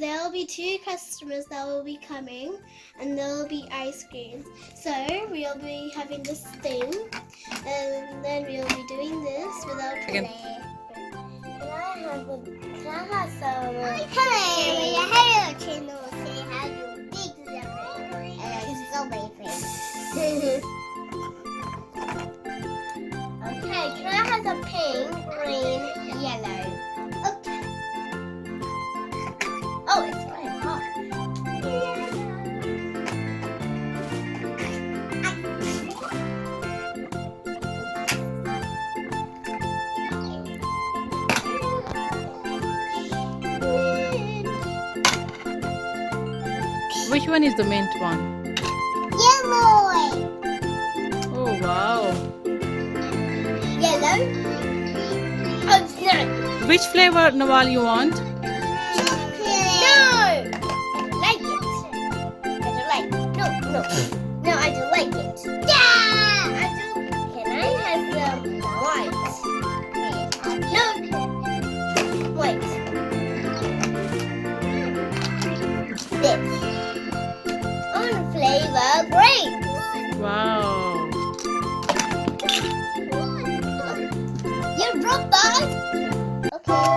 there will be 2 customers that will be coming, and there will be ice creams. So we'll be having this thing, and then we'll be doing this without Again. play. Can I have some? Hello channel. Say how you big and so many things. Okay, can I have some pink, green, yellow? Okay. Oh, it's quite hot. Which one is the mint one? Yellow. Oh wow. Yellow? Oh, no. Which flavor, Nawal, you want? No! I don't like it. I don't like it. No. No, I don't like it. Yeah! Can I have some white? No! White. This. On flavor grape. Wow. You're robot. Okay.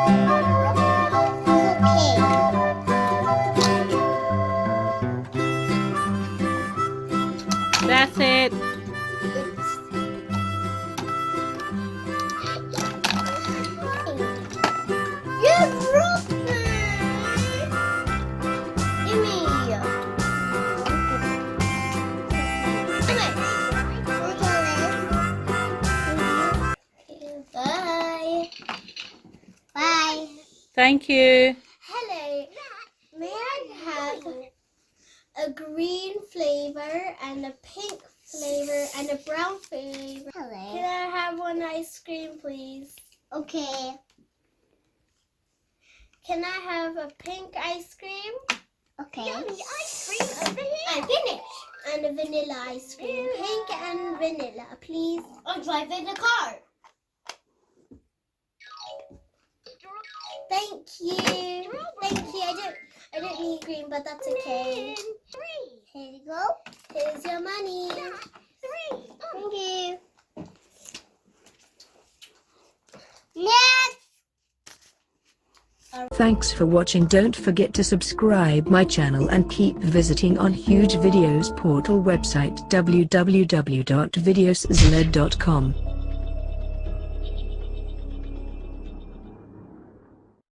That's it. You're robot. Give me. Bye. Bye. Thank you. Hello. May I have a green flavor and a pink flavor and a brown flavor? Can Hello. I have one ice cream, please? Okay. Can I have a pink ice cream? Okay. Ice cream over here. I finished. And a vanilla ice cream. Pink and vanilla, please. I'm driving the car. Thank you. Thank you. I don't need green, but that's okay. Here you go. Here's your money. Thank you. Next. Thanks for watching. Don't forget to subscribe my channel and keep visiting on Huge Videos portal website www.videosled.com.